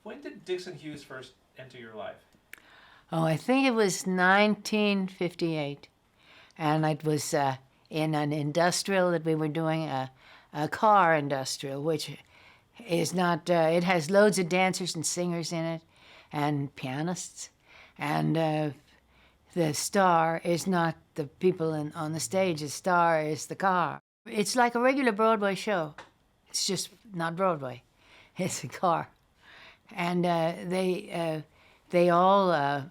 When did Dickson Hughes first enter your life? Oh, I think it was 1958. And it was in an industrial that we were doing, a car industrial, which is not, it has loads of dancers and singers in it and pianists. And the star is not the people on the stage, the star is the car. It's like a regular Broadway show. It's just not Broadway. It's a car. And they all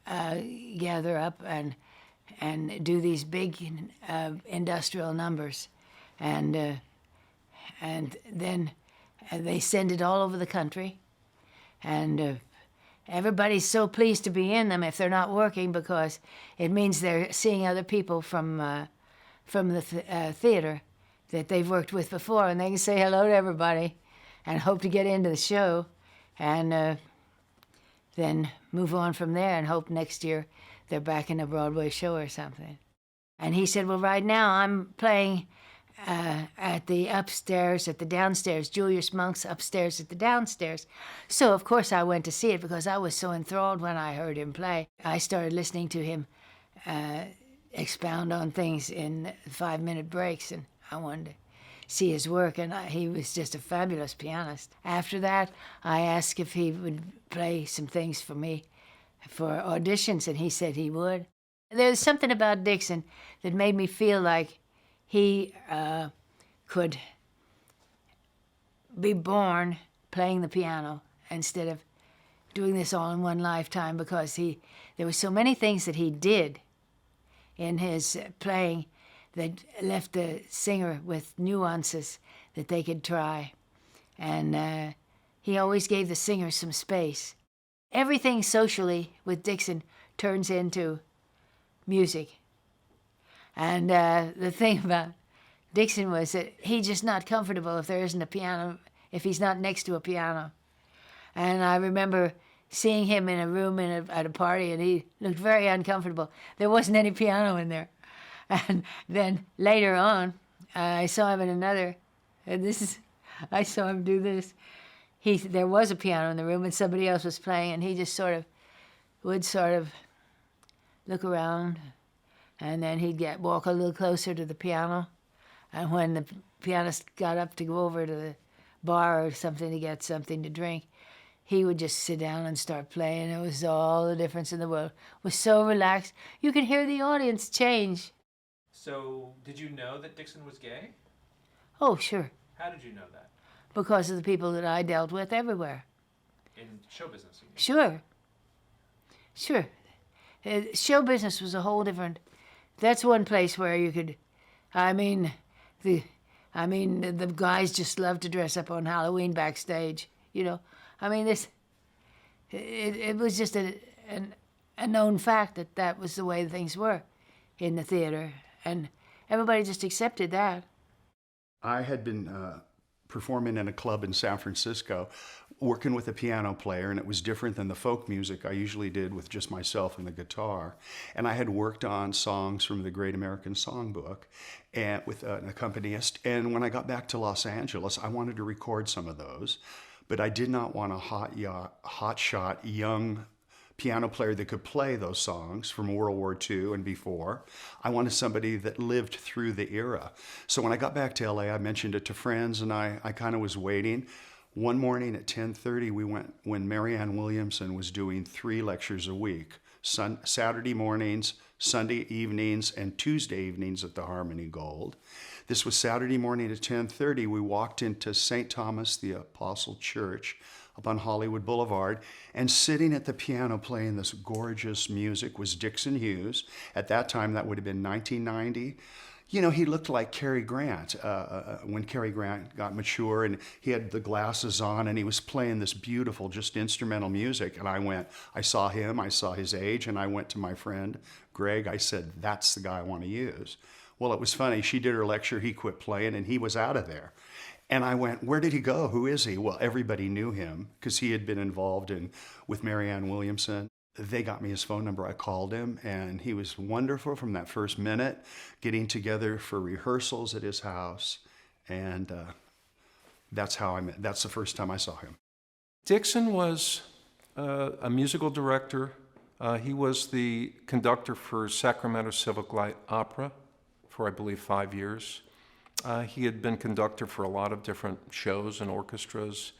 gather up and do these big industrial numbers, and then they send it all over the country, and everybody's so pleased to be in them if they're not working, because it means they're seeing other people from the theater that they've worked with before, and they can say hello to everybody and hope to get into the show, and then move on from there and hope next year they're back in a Broadway show or something. And he said, well, right now I'm playing at the upstairs, at the downstairs, Julius Monk's upstairs at the downstairs. So, of course, I went to see it because I was so enthralled when I heard him play. I started listening to him expound on things in 5-minute breaks, and I wanted to see his work, and he was just a fabulous pianist. After that, I asked if he would play some things for me for auditions, and he said he would. There's something about Dickson that made me feel like he could be born playing the piano instead of doing this all in one lifetime, because there were so many things that he did in his playing that left the singer with nuances that they could try. And he always gave the singer some space. Everything socially with Dickson turns into music. And the thing about Dickson was that he's just not comfortable if there isn't a piano, if he's not next to a piano. And I remember seeing him in a room at a party, and he looked very uncomfortable. There wasn't any piano in there. And then later on, I saw him in another, and I saw him do this. There was a piano in the room, and somebody else was playing, and he just would look around, and then he'd walk a little closer to the piano. And when the pianist got up to go over to the bar or something to get something to drink, he would just sit down and start playing. It was all the difference in the world. It was so relaxed. You could hear the audience change. So, did you know that Dickson was gay? Oh, sure. How did you know that? Because of the people that I dealt with everywhere. In show business, you mean? Sure. Sure. Show business was a whole different... That's one place where you could... the guys just love to dress up on Halloween backstage, you know. It was just a known fact that was the way things were in the theater, and everybody just accepted that. I had been performing in a club in San Francisco, working with a piano player, and it was different than the folk music I usually did with just myself and the guitar. And I had worked on songs from the Great American Songbook and with an accompanist. And when I got back to Los Angeles, I wanted to record some of those, but I did not want a hotshot young piano player that could play those songs from World War II and before. I wanted somebody that lived through the era. So when I got back to LA, I mentioned it to friends, and I kind of was waiting. One morning at 10:30, we went when Marianne Williamson was doing 3 lectures a week, Saturday mornings, Sunday evenings, and Tuesday evenings at the Harmony Gold. This was Saturday morning at 10:30. We walked into St. Thomas the Apostle Church up on Hollywood Boulevard, and sitting at the piano playing this gorgeous music was Dickson Hughes. At that time, that would have been 1990. You know, he looked like Cary Grant when Cary Grant got mature, and he had the glasses on, and he was playing this beautiful, just instrumental music. And I saw him, I saw his age, and I went to my friend, Greg. I said, that's the guy I want to use. Well, it was funny. She did her lecture, he quit playing, and he was out of there. And I went, where did he go? Who is he? Well, everybody knew him because he had been involved with Marianne Williamson. They got me his phone number. I called him, and he was wonderful from that first minute, getting together for rehearsals at his house. And that's the first time I saw him. Dickson was a musical director. He was the conductor for Sacramento Civic Light Opera for, I believe, 5 years. He had been conductor for a lot of different shows and orchestras.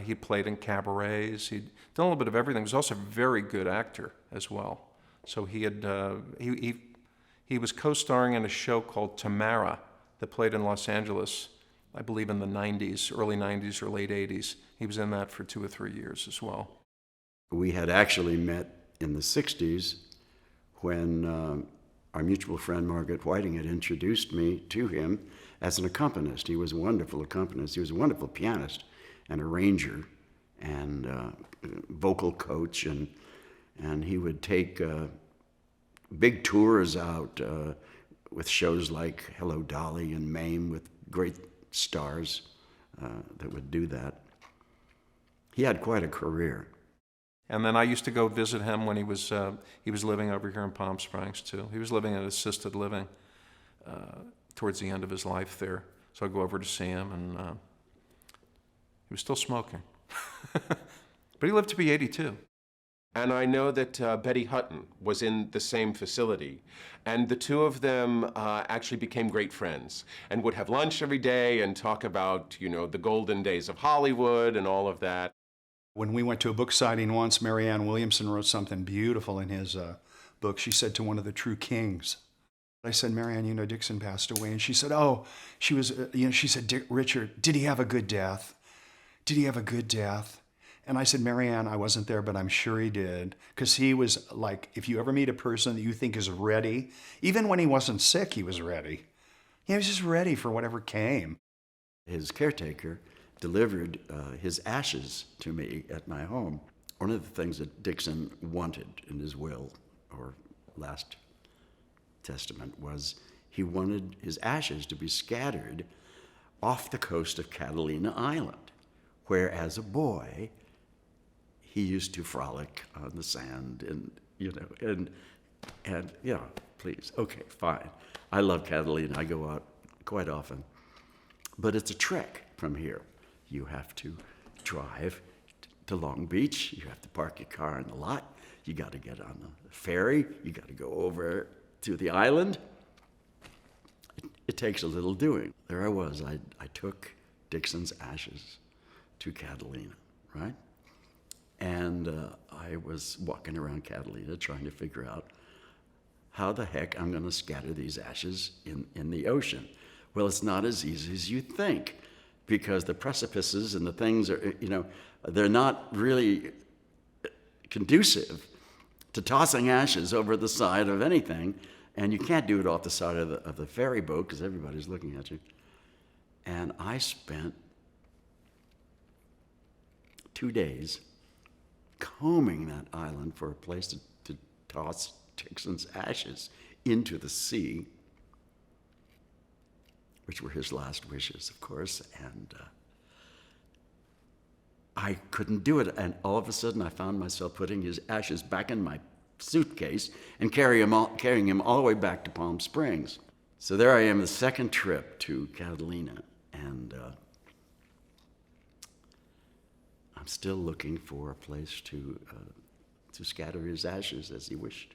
He played in cabarets. He'd done a little bit of everything. He was also a very good actor as well. So he had he was co-starring in a show called Tamara that played in Los Angeles, I believe in the 90s, early 90s or late 80s. He was in that for 2 or 3 years as well. We had actually met in the 60s when our mutual friend Margaret Whiting had introduced me to him as an accompanist. He was a wonderful accompanist. He was a wonderful pianist and arranger and vocal coach, and he would take big tours out with shows like Hello Dolly and Mame with great stars that would do that. He had quite a career. And then I used to go visit him when he was living over here in Palm Springs too. He was living in assisted living towards the end of his life there. So I'd go over to see him, and he was still smoking. But he lived to be 82. And I know that Betty Hutton was in the same facility. And the two of them actually became great friends and would have lunch every day and talk about, you know, the golden days of Hollywood and all of that. When we went to a book signing once, Marianne Williamson wrote something beautiful in his book. She said to one of the true kings, I said, Marianne, you know, Dickson passed away. And she said, oh, she was, she said, Richard, did he have a good death? Did he have a good death? And I said, Marianne, I wasn't there, but I'm sure he did. Because he was like, if you ever meet a person that you think is ready, even when he wasn't sick, he was ready. He was just ready for whatever came. His caretaker delivered his ashes to me at my home. One of the things that Dickson wanted in his will or last testament was he wanted his ashes to be scattered off the coast of Catalina Island, where as a boy he used to frolic on the sand and, you know, and yeah, please, okay, fine. I love Catalina. I go out quite often. But it's a trek from here. You have to drive to Long Beach. You have to park your car in the lot. You got to get on the ferry. You got to go over to the island. It takes a little doing. There I was. I took Dickson's ashes to Catalina, right? And I was walking around Catalina trying to figure out how the heck I'm going to scatter these ashes in the ocean. Well, it's not as easy as you think, because the precipices and the things are, you know, they're not really conducive to tossing ashes over the side of anything, and you can't do it off the side of the ferry boat because everybody's looking at you. And I spent 2 days combing that island for a place to toss Dickson's ashes into the sea, which were his last wishes, of course, and I couldn't do it. And all of a sudden, I found myself putting his ashes back in my suitcase and carrying him all the way back to Palm Springs. So there I am, the second trip to Catalina, and I'm still looking for a place to scatter his ashes as he wished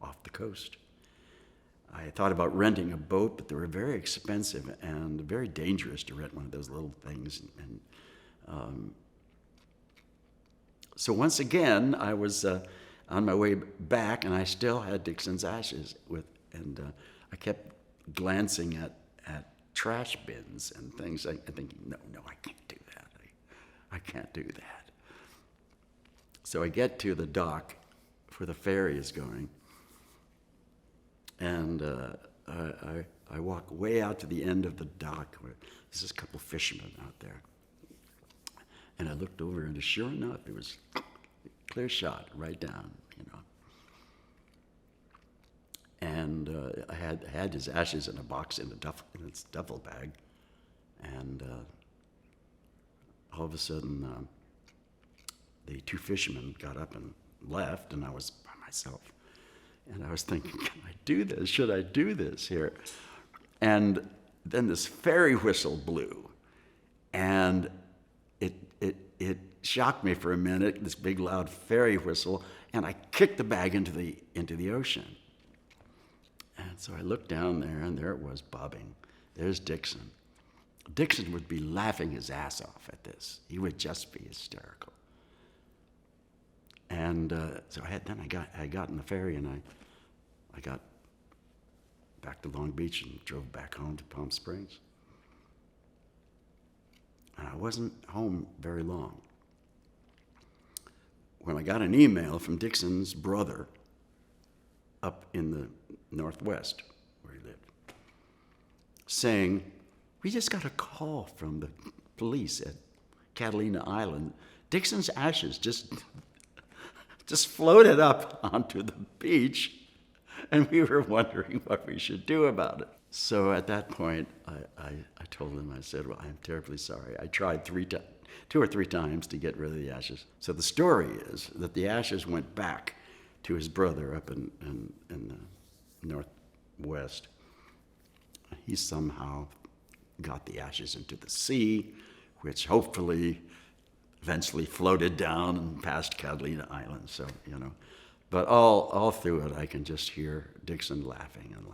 off the coast. I thought about renting a boat, but they were very expensive and very dangerous to rent one of those little things. And so once again, I was on my way back, and I still had Dickson's ashes and I kept glancing at trash bins and things, and thinking, no, I can't do that. I can't do that. So I get to the dock where the ferry is going, and I walk way out to the end of the dock where there's just a couple fishermen out there. And I looked over, and sure enough, it was a clear shot right down, you know. And I had his ashes in a box in its duffel bag, and all of a sudden, the two fishermen got up and left, and I was by myself. And I was thinking, can I do this? Should I do this here? And then this ferry whistle blew, and it shocked me for a minute, this big loud ferry whistle, and I kicked the bag into the ocean. And so I looked down there, and there it was bobbing. There's Dickson. Dickson would be laughing his ass off at this. He would just be hysterical. And so I got in the ferry, and I got back to Long Beach and drove back home to Palm Springs. And I wasn't home very long when I got an email from Dickson's brother up in the Northwest, where he lived, saying, "We just got a call from the police at Catalina Island. Dickson's ashes just floated up onto the beach, and we were wondering what we should do about it." So at that point, I told him, I said, "Well, I'm terribly sorry. I tried 2 or 3 times to get rid of the ashes." So the story is that the ashes went back to his brother up in the Northwest. He somehow got the ashes into the sea, which hopefully eventually floated down and past Catalina Island. So, but all through it, I can just hear Dickson laughing and